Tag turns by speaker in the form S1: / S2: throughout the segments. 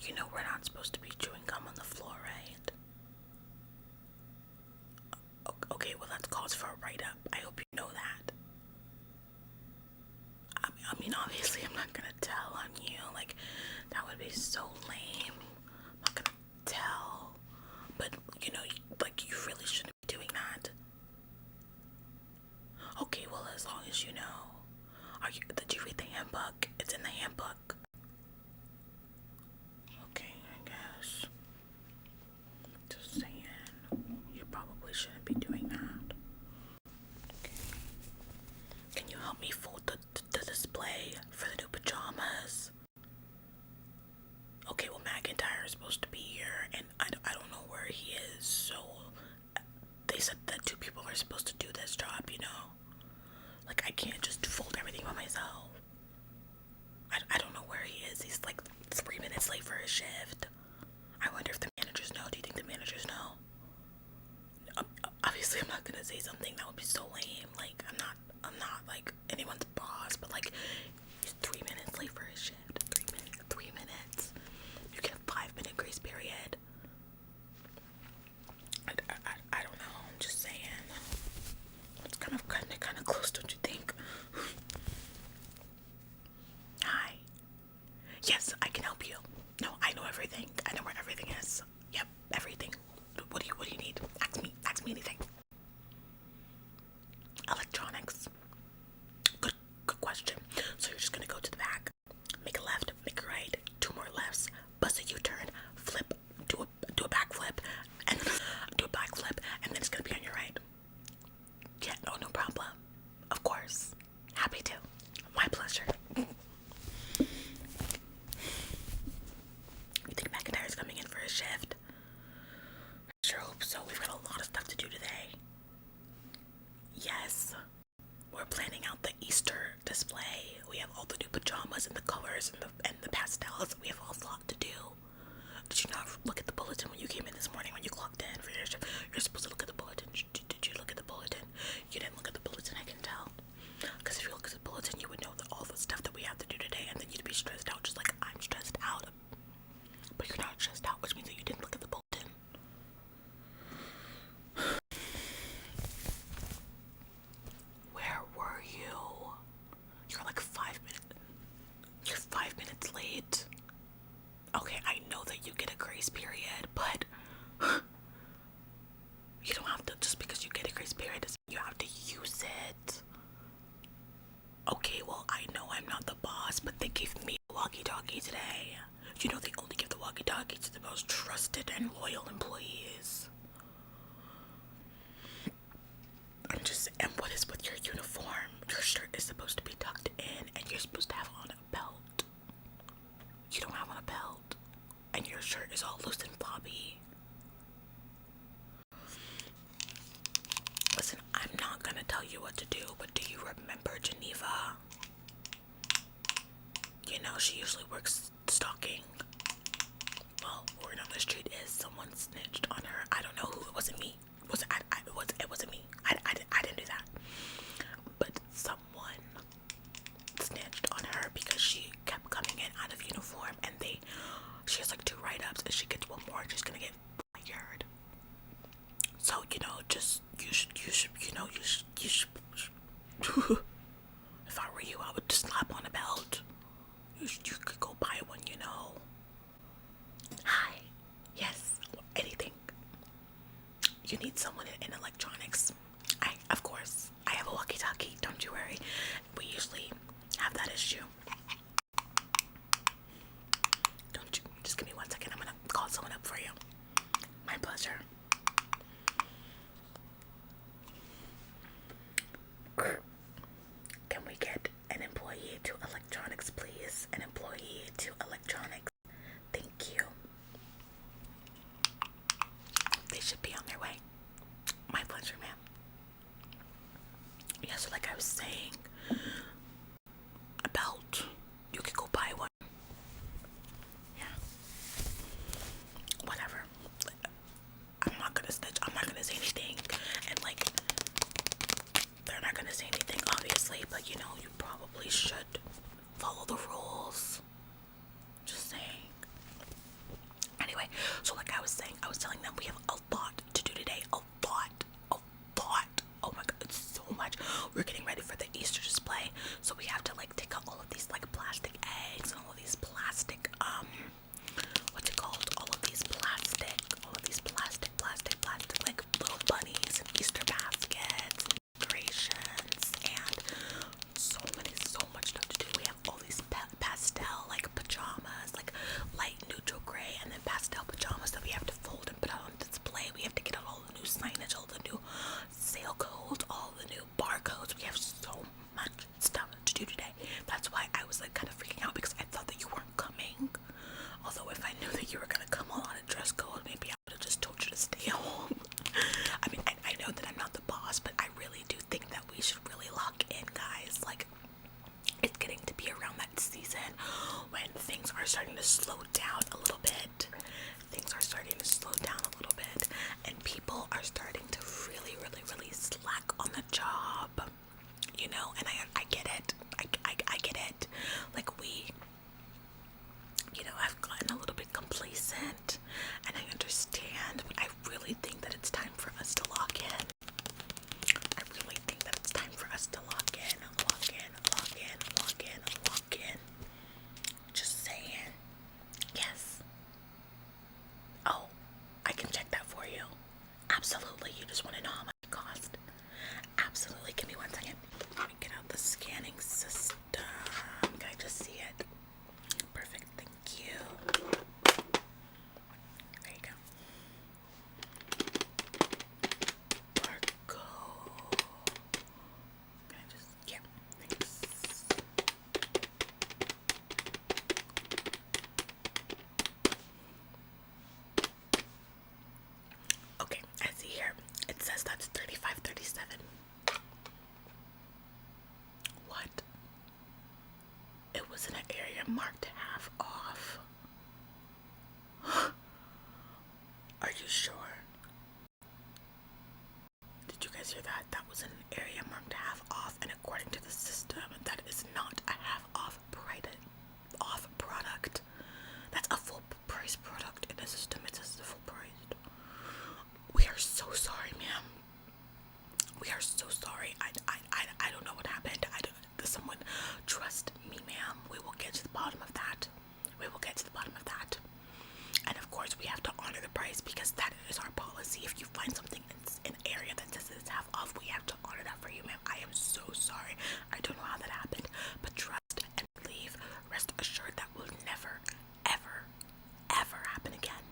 S1: You know we're not supposed to be chewing gum on the floor, right? Okay, well that's cause for a write-up. I hope you know that. I mean, obviously I'm not gonna tell on you. Like, that would be so lame. I'm not gonna tell. But, you know, like, you really shouldn't be doing that. Okay, well, as long as you know. Did you read the handbook? It's in the handbook. Okay, I guess. Just saying. You probably shouldn't be doing that. Okay. Can you help me fold the display for the new pajamas? Okay, well, McIntyre is supposed to be here, and I don't know where he is, so they said that 2 people are supposed to do this job, you know? Like, I can't just fold everything by myself. I don't know where he is. He's like 3 minutes late for his shift. I wonder if the managers know. Do you think the managers know? Obviously, I'm not gonna say something that would be so lame. Like, I'm not like anyone's boss, but like, he's 3 minutes late for his shift. 3 minutes. You get a 5-minute grace period. I don't know. I'm just saying. It's kind of close, don't you think? Hi. Yes, I can help you. No, I know everything. I know where everything is. Yep, everything. What do you need? Ask me anything. Electronics. Good question. So you're just gonna go to the back, make a left, make a right, 2 more lefts, bust a U-turn, flip, do a backflip, and then it's gonna be on your right. Yeah, no problem. Of course. Happy to. My pleasure. You think McIntyre's coming in for his shift? I sure hope so. We've got a lot of stuff to do today. Yes. We're planning out the Easter display. We have all the new pajamas and the colors and the pastels. We have a lot to do. Did you not look at the bulletin when you came in this morning when you clocked in for your shift? You're supposed to look at the bulletin. Did you look at the bulletin? You didn't look at the bulletin, I can tell. Because if you look at the bulletin, you would know that all the stuff that we have to do today, and then you'd be stressed out just like I'm stressed out. But you're not stressed out, which means that you didn't look at the bulletin. Where were you? You're like 5 minutes. You're 5 minutes late. Okay, I know that you get a grace period, but you don't have to, just because you get a grace period doesn't mean you have to use it. Okay, well, I know I'm not the boss, but they gave me a walkie-talkie today. You know they only give the walkie-talkie to the most trusted and loyal employees. And what is with your uniform? Your shirt is supposed to be tucked in, and you're supposed to have on a belt. You don't have on a belt, and your shirt is all loose and floppy. Listen, I'm not gonna tell you what to do, but do you remember Geneva? You know, she usually works stalking. Well, word on the street is someone snitched on her. I don't know who. It wasn't me. It wasn't me. I didn't do that. But someone snitched on her because she kept coming in out of uniform, and she has like 2 write-ups. If she gets 1 more, she's gonna get fired. So, you know, you should. If I were you, I would just slap on a belt. You could go buy one, you know. Hi. Yes. Anything. You need someone in electronics. Of course, I have a walkie-talkie. Don't you worry. We usually have that issue. Don't you? Just give me 1 second. I'm gonna call someone up for you. My pleasure. Can we get an employee to electronics, please? An employee to electronics. Thank you. They should be on their way. My pleasure, ma'am. Yeah, so like I was saying, a belt. You could go buy one. Yeah. Whatever. I'm slow down a little bit. Things are starting to slow down a little bit, and people are starting to really, really, really slack on the job. You know, and I get it. I get it. Like, we, you know, I've gotten a little bit complacent, and I understand, but I really think that it's time for us to lock in. I really think that it's time for us to lock in, lock in, lock in, lock in, lock in. Just saying. Yes. Oh, I can check that for you. Absolutely. You just want to know how much it cost? Absolutely. Give me 1 second. Let me get out the scanning system. Can I just see it? Perfect. Thank you. There you go. Barcode. Can I just, yeah, thanks. Okay, I see here. It says that's $35.37. What? It was in an area marked half off. Are you sure? Did you guys hear that? That was in an area marked half off, and according to the system, that is not a half off product. That's a full price product. In the system, it says the full price. We are so sorry, ma'am. We are so sorry. I don't know what happened. Someone trust me, ma'am. We will get to the bottom of that. We will get to the bottom of that. And of course, we have to honor the price because that is our policy. If you find something in an area that says it's half off, we have to honor that for you, ma'am. I am so sorry. I don't know how that happened, but trust and believe. Rest assured that will never, ever, ever happen again.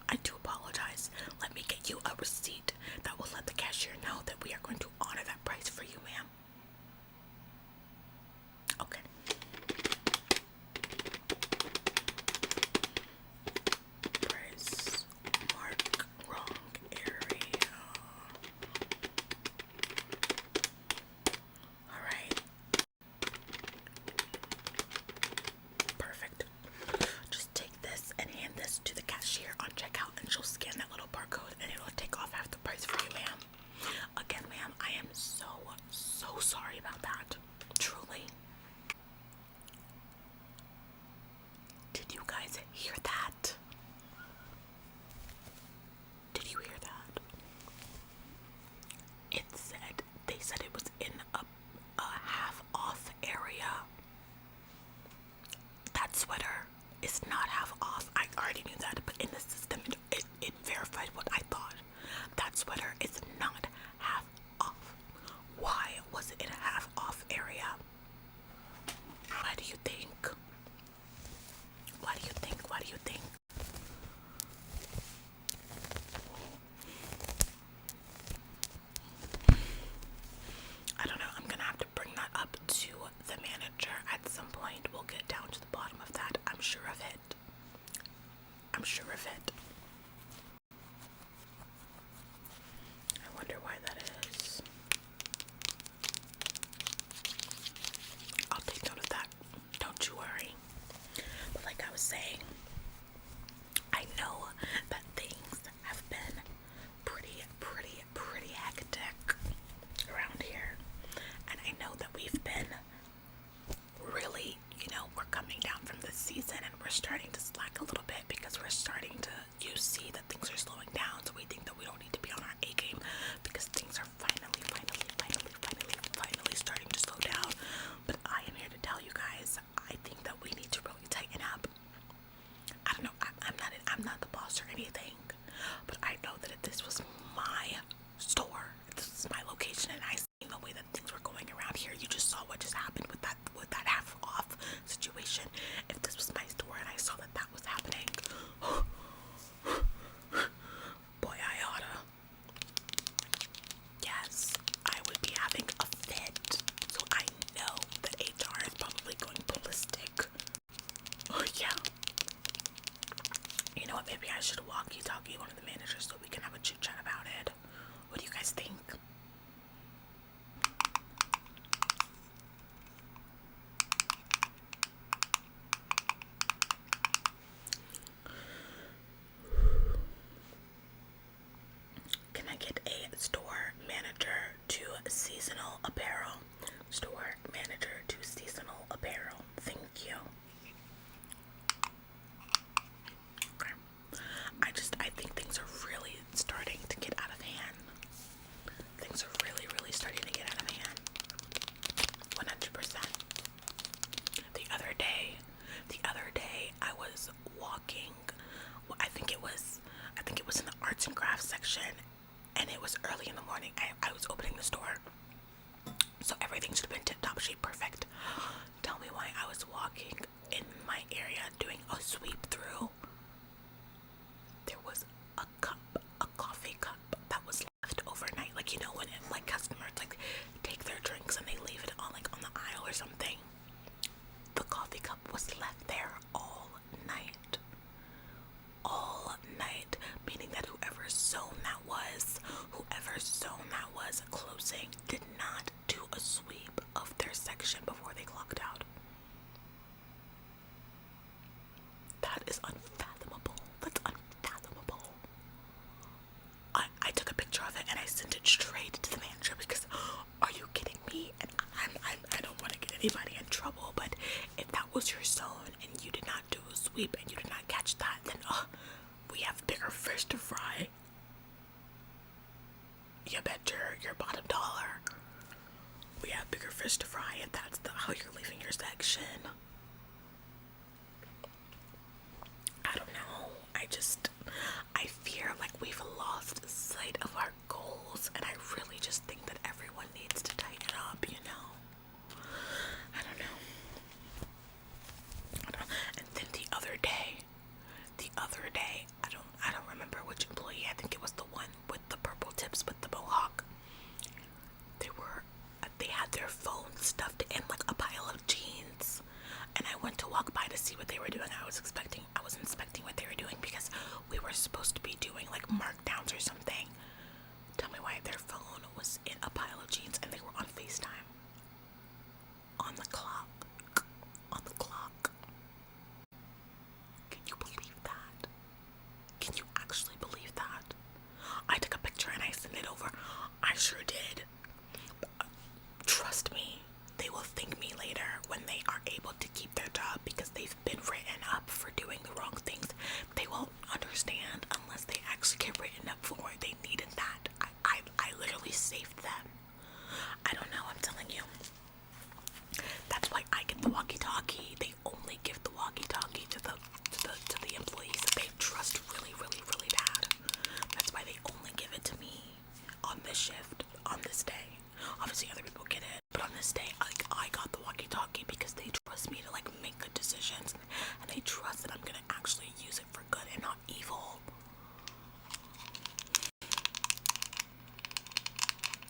S1: I do apologize. Let me get you a receipt that will let the cashier know that we are going to honor that price for you, ma'am. Okay. Price mark wrong area. Alright. Perfect. Just take this and hand this to the cashier on checkout, and she'll scan that little barcode and it'll take off half the price for you, ma'am. Again, ma'am, I am so sorry about that. Truly. Did you guys hear that? Did you hear that? They said it was in a half off area. That sweater is not half off. I already knew that, but in the system it verified what I thought. That sweater is not half off. Why was it in a half off area? Why do you think? Why do you think? Why do you think? I don't know. I'm gonna have to bring that up to the manager at some point. We'll get down to the bottom of that. I'm sure of it. I'm sure of it. I wonder why that is. I'll take note of that. Don't you worry. But like I was saying, I know that things have been pretty hectic around here. And I know that we've been really, you know, we're coming down from this season and we're starting to slack a little bit because we're starting to, you see that things are slowing down. So we think that we don't need to be on our A game because things are finally starting to slow down. But I am here to tell you guys, I think that we need to really tighten up. I don't know, I'm not the boss or anything, but I know that if this was my store, if this was my location, and I seen the way that things were going around here, you just saw what just happened with that half off situation. If this was my store and I saw that that was happening, boy, I oughta. Yes, I would be having a fit. So I know that HR is probably going ballistic. Oh yeah. You know what, maybe I should walkie-talkie one of the managers so we can have a chit-chat about it. What do you guys think? think it was in the arts and crafts section, and it was early in the morning. I was opening the store, so everything should have been tip top shape, perfect. Tell me why I was walking in my area doing a sweep through. There was a coffee cup that was left overnight. Like, you know, when like customers like take their drinks and they leave it on like on the aisle or something. The coffee cup was left there all night. All night, meaning that whoever zone that was closing did not do a sweep of their section before they clocked out. That is unfathomable. That's unfathomable. I took a picture of it and I sent it straight to the manager because, are you kidding me? And I don't want to get anybody in trouble, but if that was your zone and you did not do a sweep and you did not catch that, then we have bigger fish to fry. You bet your bottom dollar. We have bigger fish to fry if that's how you're leaving your section. I don't know. I fear like we've lost sight of our goals, and I really just think that everyone needs to tighten up, you know? I don't know. And then the other day, I don't remember which employee, I think it was the one with the purple tips with the mohawk. They had their phone stuffed in like a pile of jeans, and I went to walk by to see what they were doing. I was inspecting what they were doing because we were supposed to be doing like markdowns or something. Tell me why their phone was in a pile of jeans and they were on FaceTime. On the clock. Can you believe that? Can you actually believe that? I took a picture and I sent it over. I sure did. Trust me, they will thank me later when they are able to keep their job because they've been written up for doing the wrong things. They won't understand unless they actually get written up for it. They needed that. I literally saved them. I don't know, I'm telling you. That's why I get the walkie-talkie. They only give the walkie-talkie to the employees that they trust really, really, really bad. That's why they only give it to me on this shift, on this day. Obviously other people get it, but on this day I got the walkie-talkie because they trust me to like make good decisions, and they trust that I'm gonna actually use it for good and not evil.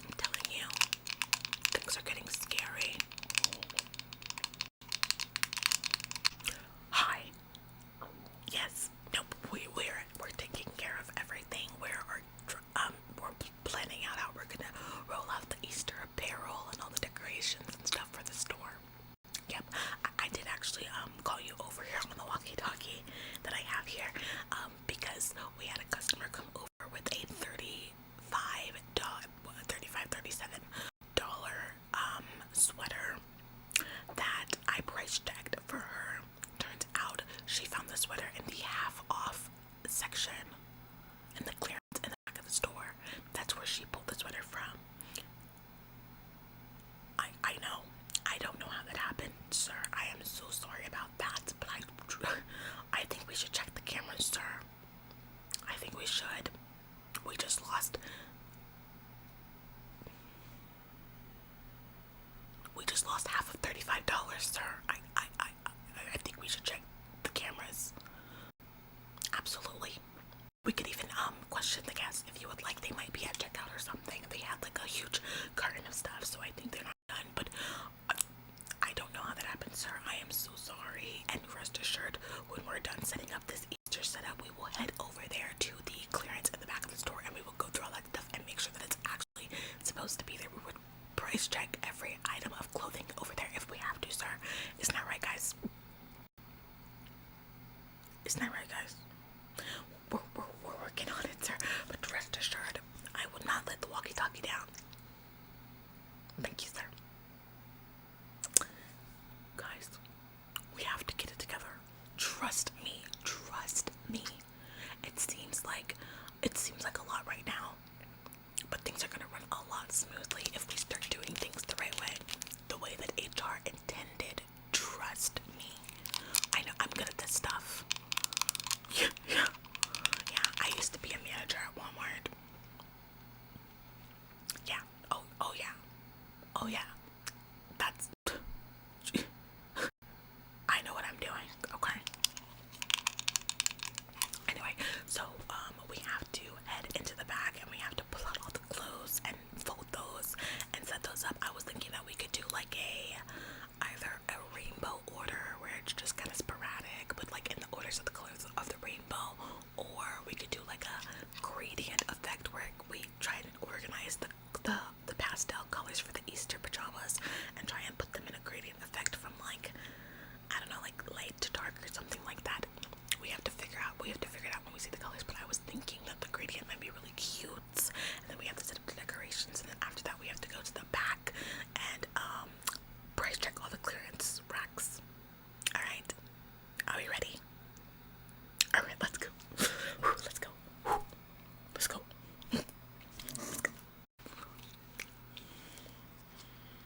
S1: I'm telling you, things are getting scary. Hi. Yes. Nope. We're taking care of everything. We're planning out how we're gonna roll out the Easter apparel and all the decorations and stuff for the store. Yep. I did actually call you over here on the walkie-talkie that I have here because we had a customer come over with a $37 sweater that I price checked for her. Turns out she found the sweater in the half off section in the clearance in the back of the store. That's where she pulled the sweater from. I know. I don't know how that happened, sir. I am so sorry about that, but I think we should check the cameras, sir. I think we should. We just lost half of $35, sir. I think we should check the cameras. Absolutely. We could even question the guests if you would like. They might be at checkout or something. They had like a huge carton of stuff, so I think they're not done. But I don't know how that happened, sir. I am so sorry. And rest assured, when we're done setting up this Easter setup, we will head over there to the clearance in the back of the store, and we will go through all that stuff and make sure that it's actually supposed to be there. We would price check every item of clothing over there if we have to, sir. Isn't that right, guys? Isn't that right, guys? We're working on it, sir. But rest assured, I will not let the walkie-talkie down. Thank you, sir. Guys, we have to get it together. Trust me. Trust me. It seems like a lot right now, but things are gonna run a lot smoothly if we start doing things the right way, the way that HR intended. Trust me. I know I'm good at this stuff.